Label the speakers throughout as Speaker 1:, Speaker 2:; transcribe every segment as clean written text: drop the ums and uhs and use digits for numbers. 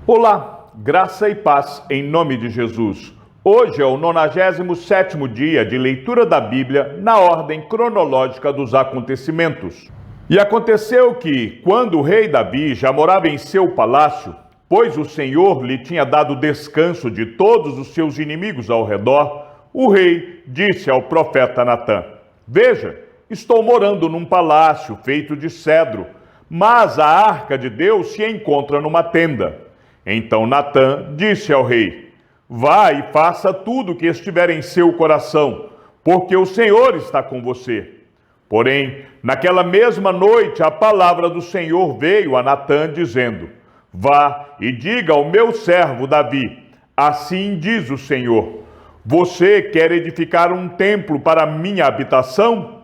Speaker 1: Olá, graça e paz em nome de Jesus. Hoje é o 97º dia de leitura da Bíblia na ordem cronológica dos acontecimentos. E aconteceu que, quando o rei Davi já morava em seu palácio, pois o Senhor lhe tinha dado descanso de todos os seus inimigos ao redor, o rei disse ao profeta Natã: Veja, estou morando num palácio feito de cedro, mas a arca de Deus se encontra numa tenda. Então Natã disse ao rei: Vá e faça tudo o que estiver em seu coração, porque o Senhor está com você. Porém, naquela mesma noite, a palavra do Senhor veio a Natã, dizendo: Vá e diga ao meu servo Davi: Assim diz o Senhor: Você quer edificar um templo para minha habitação?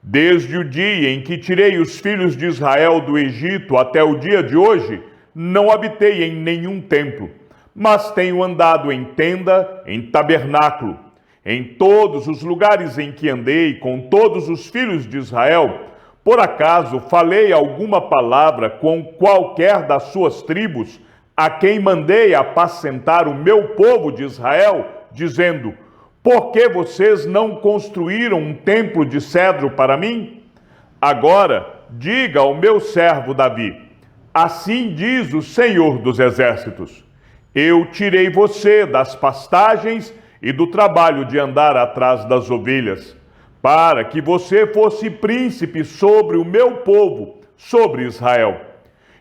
Speaker 1: Desde o dia em que tirei os filhos de Israel do Egito até o dia de hoje, não habitei em nenhum templo, mas tenho andado em tenda, em tabernáculo. Em todos os lugares em que andei com todos os filhos de Israel, por acaso falei alguma palavra com qualquer das suas tribos, a quem mandei apacentar o meu povo de Israel, dizendo: Por que vocês não construíram um templo de cedro para mim? Agora, diga ao meu servo Davi: Assim diz o Senhor dos Exércitos: Eu tirei você das pastagens e do trabalho de andar atrás das ovelhas, para que você fosse príncipe sobre o meu povo, sobre Israel.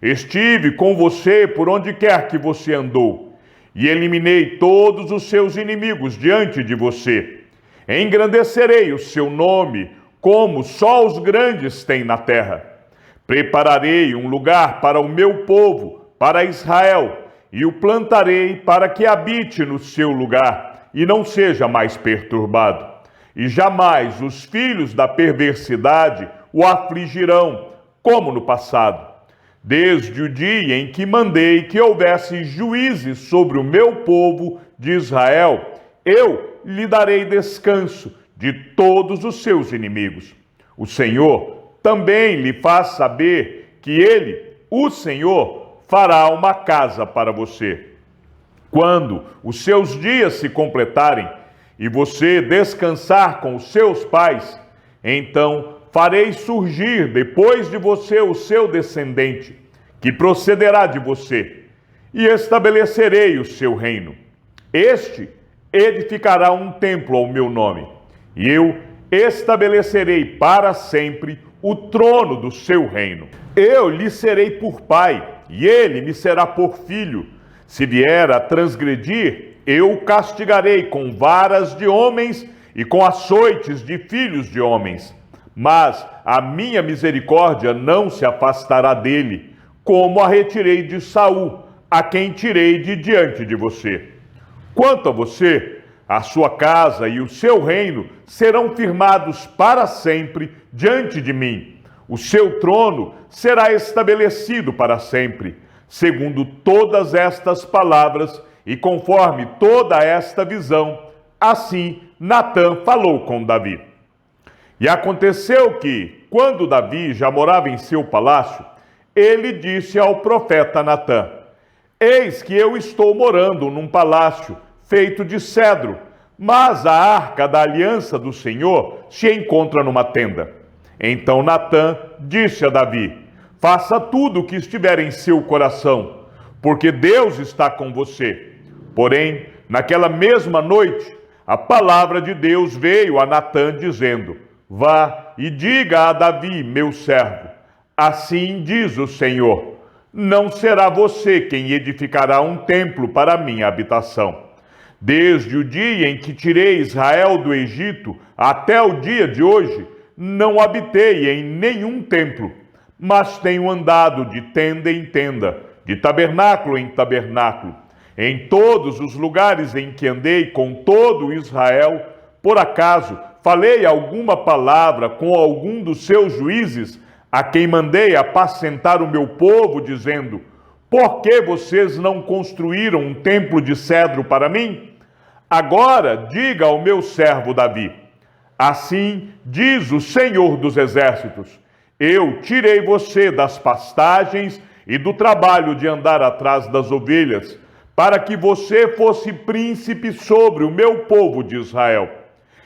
Speaker 1: Estive com você por onde quer que você andou, e eliminei todos os seus inimigos diante de você. Engrandecerei o seu nome, como só os grandes têm na terra. Prepararei um lugar para o meu povo, para Israel, e o plantarei para que habite no seu lugar e não seja mais perturbado. E jamais os filhos da perversidade o afligirão, como no passado. Desde o dia em que mandei que houvesse juízes sobre o meu povo de Israel, eu lhe darei descanso de todos os seus inimigos. O Senhor também lhe faz saber que ele, o Senhor, fará uma casa para você. Quando os seus dias se completarem e você descansar com os seus pais, então farei surgir depois de você o seu descendente, que procederá de você, e estabelecerei o seu reino. Este edificará um templo ao meu nome, e eu estabelecerei para sempre o trono do seu reino. Eu lhe serei por pai, e ele me será por filho. Se vier a transgredir, eu o castigarei com varas de homens e com açoites de filhos de homens. Mas a minha misericórdia não se afastará dele, como a retirei de Saul, a quem tirei de diante de você. Quanto a você, a sua casa e o seu reino serão firmados para sempre diante de mim. O seu trono será estabelecido para sempre. Segundo todas estas palavras e conforme toda esta visão, assim Natã falou com Davi. E aconteceu que, quando Davi já morava em seu palácio, ele disse ao profeta Natã: Eis que eu estou morando num palácio feito de cedro, mas a arca da aliança do Senhor se encontra numa tenda. Então Natã disse a Davi: Faça tudo o que estiver em seu coração, porque Deus está com você. Porém, naquela mesma noite, a palavra de Deus veio a Natã dizendo: Vá e diga a Davi, meu servo: Assim diz o Senhor: Não será você quem edificará um templo para a minha habitação. Desde o dia em que tirei Israel do Egito até o dia de hoje, não habitei em nenhum templo, mas tenho andado de tenda em tenda, de tabernáculo em tabernáculo. Em todos os lugares em que andei com todo Israel, por acaso falei alguma palavra com algum dos seus juízes, a quem mandei apacentar o meu povo, dizendo: Por que vocês não construíram um templo de cedro para mim? Agora diga ao meu servo Davi: Assim diz o Senhor dos Exércitos: Eu tirei você das pastagens e do trabalho de andar atrás das ovelhas, para que você fosse príncipe sobre o meu povo de Israel.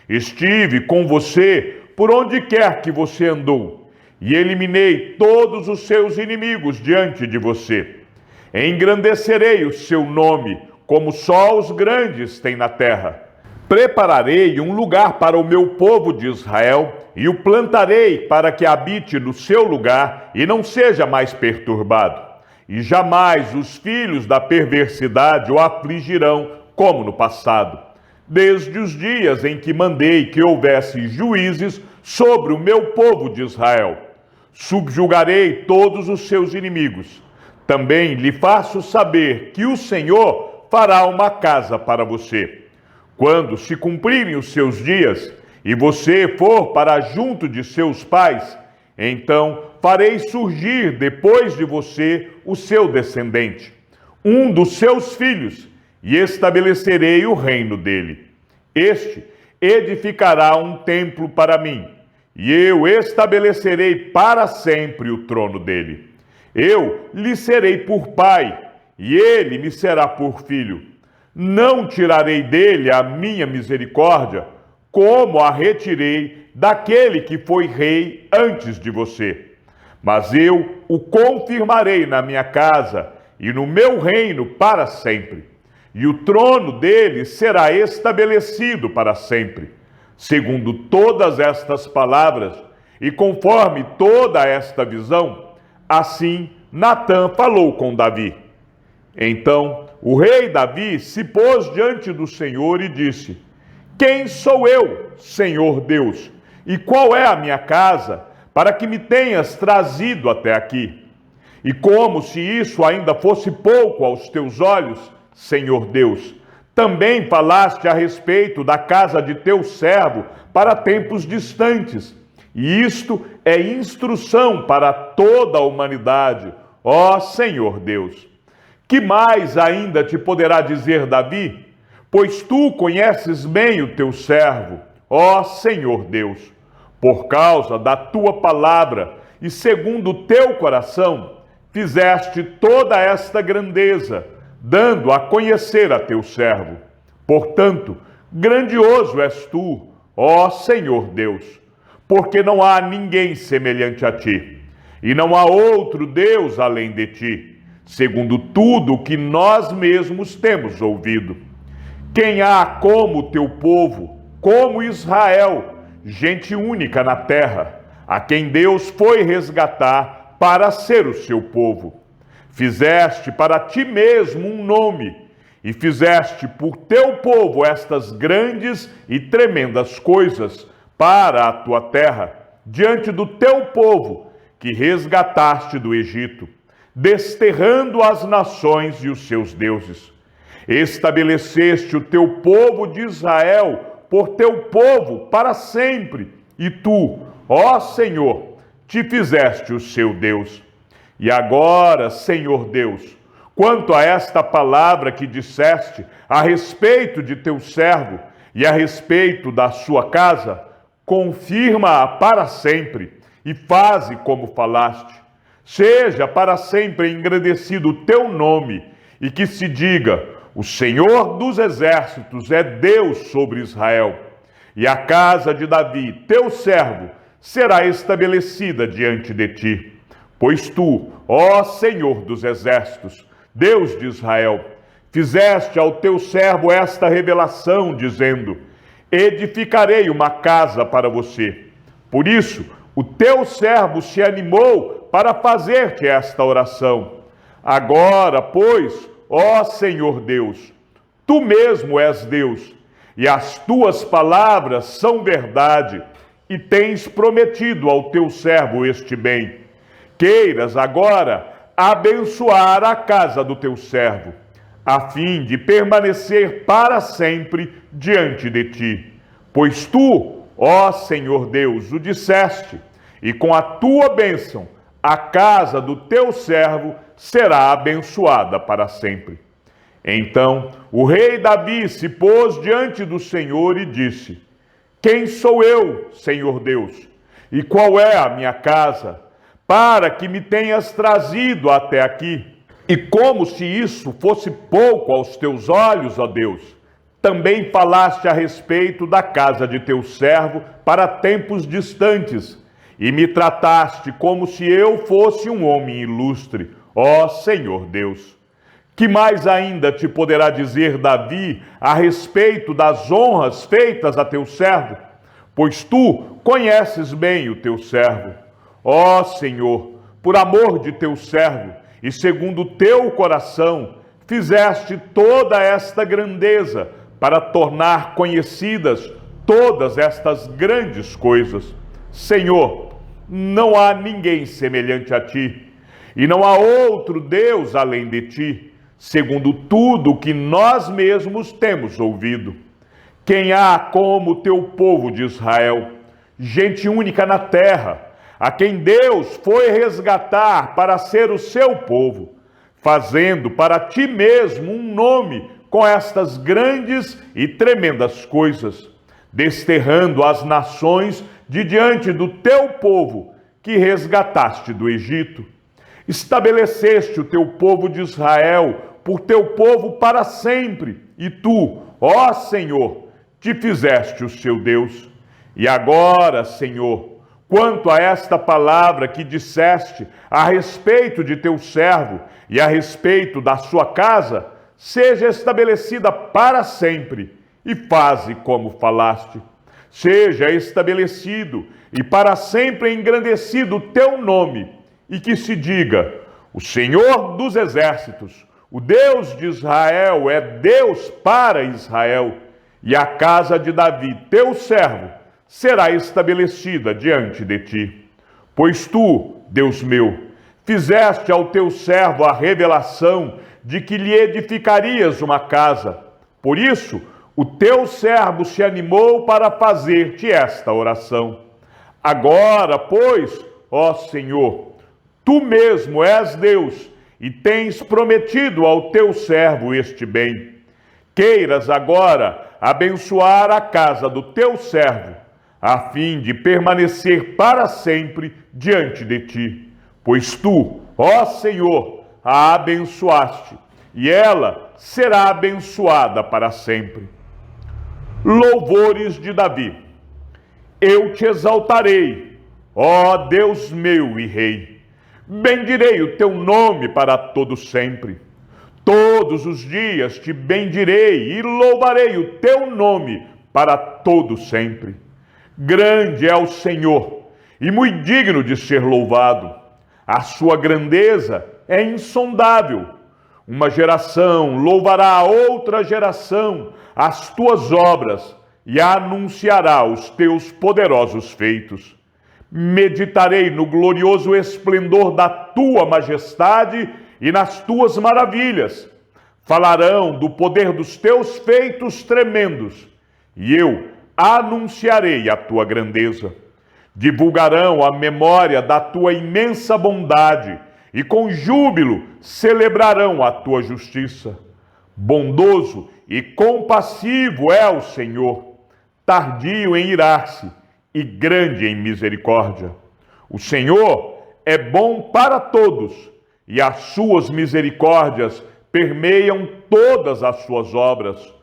Speaker 1: Estive com você por onde quer que você andou, e eliminei todos os seus inimigos diante de você. Engrandecerei o seu nome, como só os grandes têm na terra. Prepararei um lugar para o meu povo de Israel e o plantarei para que habite no seu lugar e não seja mais perturbado. E jamais os filhos da perversidade o afligirão como no passado, desde os dias em que mandei que houvesse juízes sobre o meu povo de Israel. Subjugarei todos os seus inimigos. Também lhe faço saber que o Senhor fará uma casa para você. Quando se cumprirem os seus dias e você for para junto de seus pais, então farei surgir depois de você o seu descendente, um dos seus filhos, e estabelecerei o reino dele. Este edificará um templo para mim, e eu estabelecerei para sempre o trono dele. Eu lhe serei por pai, e ele me será por filho. Não tirarei dele a minha misericórdia, como a retirei daquele que foi rei antes de você. Mas eu o confirmarei na minha casa e no meu reino para sempre. E o trono dele será estabelecido para sempre. Segundo todas estas palavras e conforme toda esta visão, assim Natã falou com Davi. Então o rei Davi se pôs diante do Senhor e disse: Quem sou eu, Senhor Deus? E qual é a minha casa, para que me tenhas trazido até aqui? E como se isso ainda fosse pouco aos teus olhos, Senhor Deus, também falaste a respeito da casa de teu servo para tempos distantes. E isto é instrução para toda a humanidade, ó Senhor Deus. Que mais ainda te poderá dizer Davi? Pois tu conheces bem o teu servo, ó Senhor Deus. Por causa da tua palavra e segundo o teu coração, fizeste toda esta grandeza, dando a conhecer a teu servo. Portanto, grandioso és tu, ó Senhor Deus, porque não há ninguém semelhante a ti, e não há outro Deus além de ti, segundo tudo o que nós mesmos temos ouvido. Quem há como o teu povo, como Israel, gente única na terra, a quem Deus foi resgatar para ser o seu povo. Fizeste para ti mesmo um nome, e fizeste por teu povo estas grandes e tremendas coisas para a tua terra, diante do teu povo, que resgataste do Egito, desterrando as nações e os seus deuses. Estabeleceste o teu povo de Israel por teu povo para sempre, e tu, ó Senhor, te fizeste o seu Deus. E agora, Senhor Deus, quanto a esta palavra que disseste a respeito de teu servo e a respeito da sua casa, confirma-a para sempre e faze como falaste. Seja para sempre engrandecido o teu nome, e que se diga: o Senhor dos exércitos é Deus sobre Israel. E a casa de Davi, teu servo, será estabelecida diante de ti. Pois tu, ó Senhor dos exércitos, Deus de Israel, fizeste ao teu servo esta revelação, dizendo: edificarei uma casa para você. Por isso, o teu servo se animou para fazer-te esta oração. Agora, pois, ó Senhor Deus, tu mesmo és Deus, e as tuas palavras são verdade, e tens prometido ao teu servo este bem. Queiras agora abençoar a casa do teu servo, a fim de permanecer para sempre diante de ti. Pois tu, ó Senhor Deus, o disseste, e com a tua bênção a casa do teu servo será abençoada para sempre. Então o rei Davi se pôs diante do Senhor e disse: Quem sou eu, Senhor Deus? E qual é a minha casa, para que me tenhas trazido até aqui. E como se isso fosse pouco aos teus olhos, ó Deus, também falaste a respeito da casa de teu servo para tempos distantes, e me trataste como se eu fosse um homem ilustre, ó Senhor Deus. Que mais ainda te poderá dizer Davi a respeito das honras feitas a teu servo? Pois tu conheces bem o teu servo. Ó Senhor, por amor de teu servo, e segundo o teu coração, fizeste toda esta grandeza para tornar conhecidas todas estas grandes coisas. Senhor, não há ninguém semelhante a ti, e não há outro Deus além de ti, segundo tudo o que nós mesmos temos ouvido. Quem há como o teu povo de Israel, gente única na terra, a quem Deus foi resgatar para ser o seu povo, fazendo para ti mesmo um nome com estas grandes e tremendas coisas, desterrando as nações de diante do teu povo, que resgataste do Egito. Estabeleceste o teu povo de Israel por teu povo para sempre, e tu, ó Senhor, te fizeste o seu Deus. E agora, Senhor, quanto a esta palavra que disseste a respeito de teu servo e a respeito da sua casa, seja estabelecida para sempre, e faze como falaste. Seja estabelecido e para sempre engrandecido o teu nome, e que se diga: o Senhor dos exércitos, o Deus de Israel, é Deus para Israel, e a casa de Davi, teu servo, será estabelecida diante de ti. Pois tu, Deus meu, fizeste ao teu servo a revelação de que lhe edificarias uma casa. Por isso, o teu servo se animou para fazer-te esta oração. Agora, pois, ó Senhor, tu mesmo és Deus e tens prometido ao teu servo este bem. Queiras agora abençoar a casa do teu servo, a fim de permanecer para sempre diante de ti. Pois tu, ó Senhor, a abençoaste, e ela será abençoada para sempre. Louvores de Davi. Eu te exaltarei, ó Deus meu e Rei. Bendirei o teu nome para todo sempre. Todos os dias te bendirei e louvarei o teu nome para todo sempre. Grande é o Senhor e muito digno de ser louvado. A sua grandeza é insondável. Uma geração louvará a outra geração as tuas obras e anunciará os teus poderosos feitos. Meditarei no glorioso esplendor da tua majestade e nas tuas maravilhas. Falarão do poder dos teus feitos tremendos, e eu anunciarei a tua grandeza. Divulgarão a memória da tua imensa bondade, e com júbilo celebrarão a tua justiça. Bondoso e compassivo é o Senhor, tardio em irar-se e grande em misericórdia. O Senhor é bom para todos, e as suas misericórdias permeiam todas as suas obras.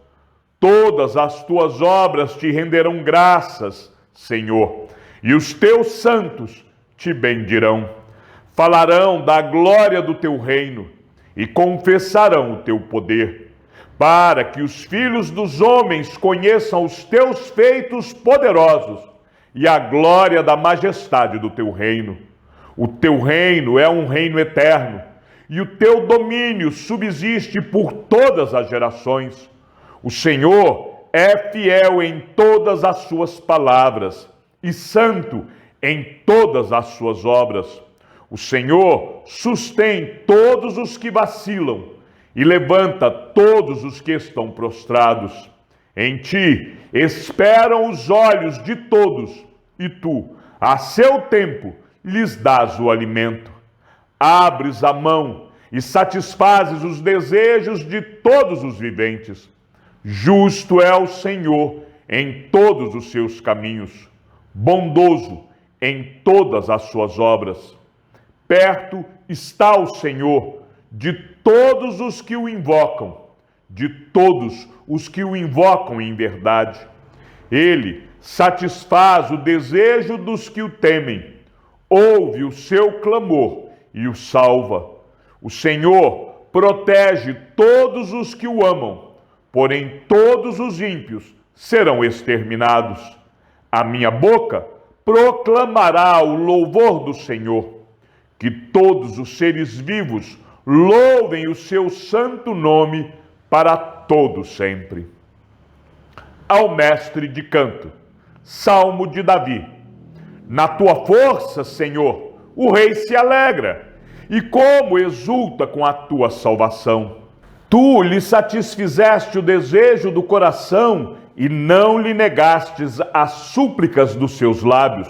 Speaker 1: Todas as tuas obras te renderão graças, Senhor, e os teus santos te bendirão. Falarão da glória do teu reino e confessarão o teu poder, para que os filhos dos homens conheçam os teus feitos poderosos e a glória da majestade do teu reino. O teu reino é um reino eterno, e o teu domínio subsiste por todas as gerações. O Senhor é fiel em todas as suas palavras e santo em todas as suas obras. O Senhor sustém todos os que vacilam e levanta todos os que estão prostrados. Em ti esperam os olhos de todos, e tu, a seu tempo, lhes dás o alimento. Abres a mão e satisfazes os desejos de todos os viventes. Justo é o Senhor em todos os seus caminhos, bondoso em todas as suas obras. perto está o Senhor de todos os que o invocam, de todos os que o invocam em verdade. Ele satisfaz o desejo dos que o temem, ouve o seu clamor e o salva. O Senhor protege todos os que o amam, porém todos os ímpios serão exterminados. A minha boca proclamará o louvor do Senhor. Que todos os seres vivos louvem o seu santo nome para todo sempre. Ao mestre de canto, Salmo de Davi. Na tua força, Senhor, o rei se alegra, e como exulta com a tua salvação. Tu lhe satisfizeste o desejo do coração e não lhe negastes as súplicas dos seus lábios,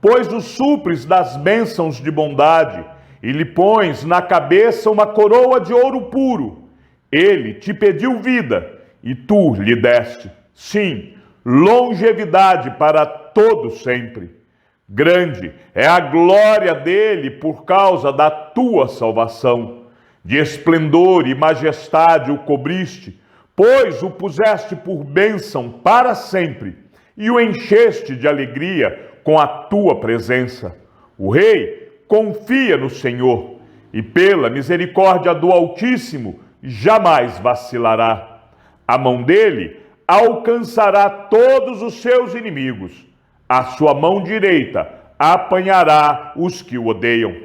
Speaker 1: pois o supres das bênçãos de bondade e lhe pões na cabeça uma coroa de ouro puro. Ele te pediu vida e tu lhe deste, sim, longevidade para todo sempre. Grande é a glória dele por causa da tua salvação. De esplendor e majestade o cobriste, pois o puseste por bênção para sempre e o encheste de alegria com a tua presença. O rei confia no Senhor e pela misericórdia do Altíssimo jamais vacilará. A mão dele alcançará todos os seus inimigos. A sua mão direita apanhará os que o odeiam.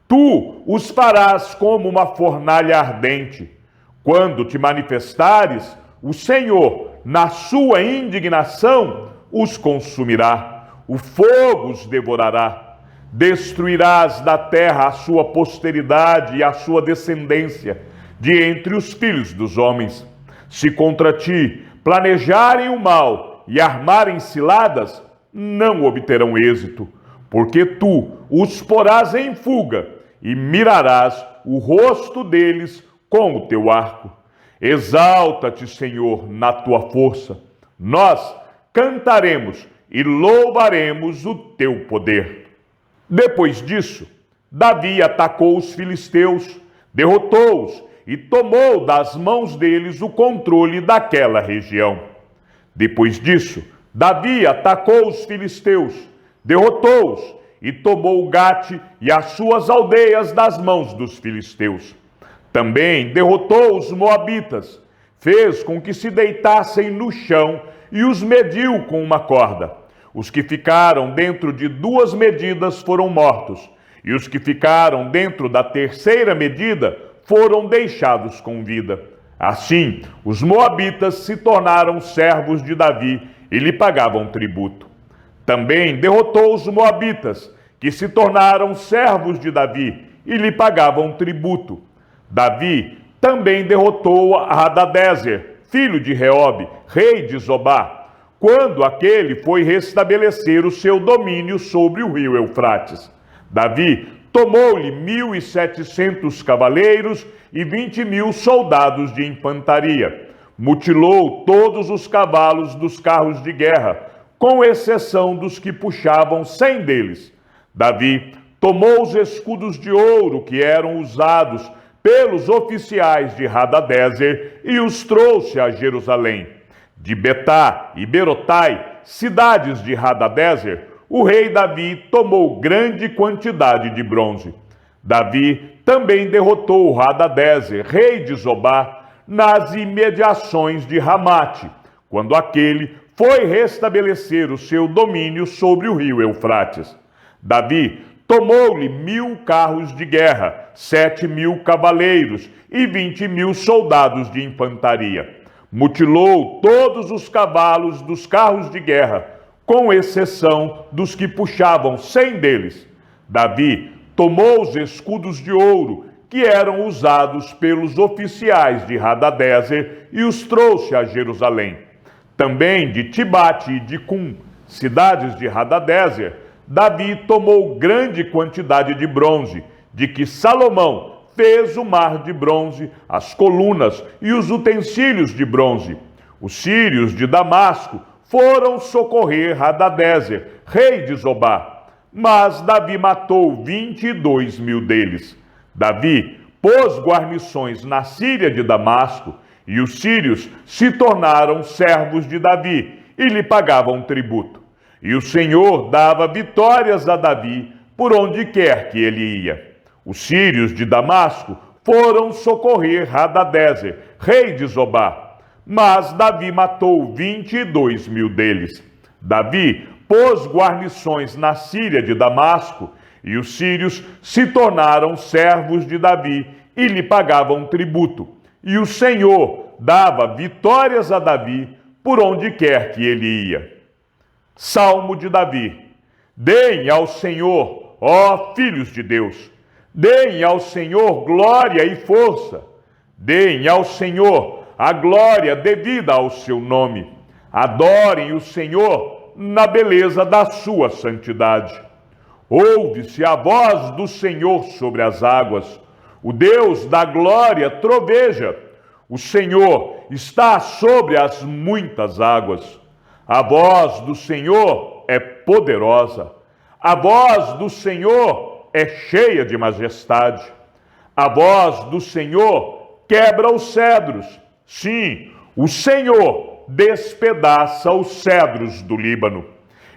Speaker 1: Tu os farás como uma fornalha ardente. Quando te manifestares, o Senhor, na sua indignação, os consumirá. O fogo os devorará. Destruirás da terra a sua posteridade e a sua descendência, de entre os filhos dos homens. Se contra ti planejarem o mal e armarem ciladas, não obterão êxito, porque tu os porás em fuga e mirarás o rosto deles com o teu arco. Exalta-te, Senhor, na tua força. Nós cantaremos e louvaremos o teu poder. Depois disso, Davi atacou os filisteus, derrotou-os e tomou das mãos deles o controle daquela região. Depois disso, Davi atacou os filisteus, derrotou-os e tomou Gate e as suas aldeias das mãos dos filisteus. Também derrotou os moabitas, fez com que se deitassem no chão e os mediu com uma corda. Os que ficaram dentro de 2 medidas foram mortos, e os que ficaram dentro da 3ª medida foram deixados com vida. Assim, os moabitas se tornaram servos de Davi e lhe pagavam tributo. Também derrotou os moabitas, que se tornaram servos de Davi e lhe pagavam tributo. Davi também derrotou Hadadezer, filho de Reobe, rei de Zobá, quando aquele foi restabelecer o seu domínio sobre o rio Eufrates. Davi tomou-lhe 1.700 cavaleiros e 20.000 soldados de infantaria. Mutilou todos os cavalos dos carros de guerra, com exceção dos que puxavam 100 deles. Davi tomou os escudos de ouro que eram usados pelos oficiais de Hadadezer e os trouxe a Jerusalém. De Betá e Berotai, cidades de Hadadezer, o rei Davi tomou grande quantidade de bronze. Davi também derrotou Hadadezer, rei de Zobá, nas imediações de Ramate, quando aquele foi restabelecer o seu domínio sobre o rio Eufrates. Davi tomou-lhe 1.000 carros de guerra, 7.000 cavaleiros e 20.000 soldados de infantaria. Mutilou todos os cavalos dos carros de guerra, com exceção dos que puxavam 100 deles. Davi tomou os escudos de ouro que eram usados pelos oficiais de Hadadezer e os trouxe a Jerusalém. Também de Tibate e de Cum, cidades de Hadadezer, Davi tomou grande quantidade de bronze, de que Salomão fez o mar de bronze, as colunas e os utensílios de bronze. Os sírios de Damasco foram socorrer Hadadezer, rei de Zobá. mas Davi matou 22 mil deles. Davi pôs guarnições na Síria de Damasco, e os sírios se tornaram servos de Davi e lhe pagavam tributo. E o Senhor dava vitórias a Davi por onde quer que ele ia. Os sírios de Damasco foram socorrer Hadadezer, rei de Zobá, mas Davi matou 22 mil deles. Davi pôs guarnições na Síria de Damasco, e os sírios se tornaram servos de Davi e lhe pagavam tributo. E o Senhor dava vitórias a Davi por onde quer que ele ia. Salmo de Davi. Deem ao Senhor, ó filhos de Deus, deem ao Senhor glória e força. Deem ao Senhor a glória devida ao seu nome. Adorem o Senhor na beleza da sua santidade. Ouve-se a voz do Senhor sobre as águas. O Deus da glória troveja. O Senhor está sobre as muitas águas. A voz do Senhor é poderosa. A voz do Senhor é cheia de majestade. A voz do Senhor quebra os cedros. Sim, o Senhor despedaça os cedros do Líbano.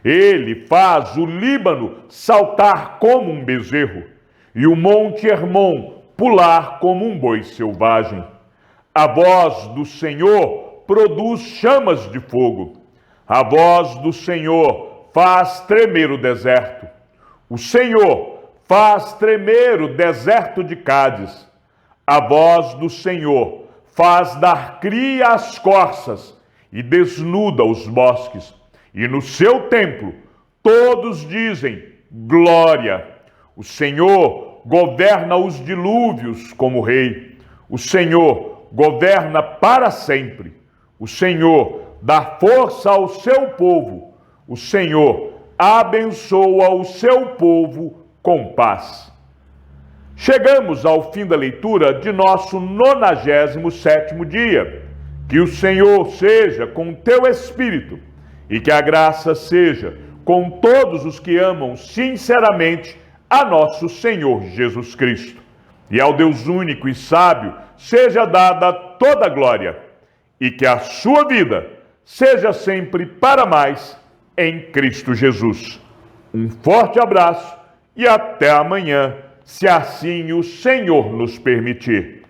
Speaker 1: Ele faz o Líbano saltar como um bezerro e o Monte Hermon pular como um boi selvagem. A voz do Senhor produz chamas de fogo. A voz do Senhor faz tremer o deserto. O Senhor faz tremer o deserto de Cádiz. A voz do Senhor faz dar cria às corças e desnuda os bosques. E no seu templo todos dizem glória. O Senhor governa os dilúvios como rei. O Senhor governa para sempre. O Senhor dá força ao seu povo. O Senhor abençoa o seu povo com paz. Chegamos ao fim da leitura de nosso 97º dia. Que o Senhor seja com teu espírito e que a graça seja com todos os que amam sinceramente a nosso Senhor Jesus Cristo. E ao Deus único e sábio seja dada toda a glória, e que a sua vida seja sempre para mais em Cristo Jesus. Um forte abraço e até amanhã, se assim o Senhor nos permitir.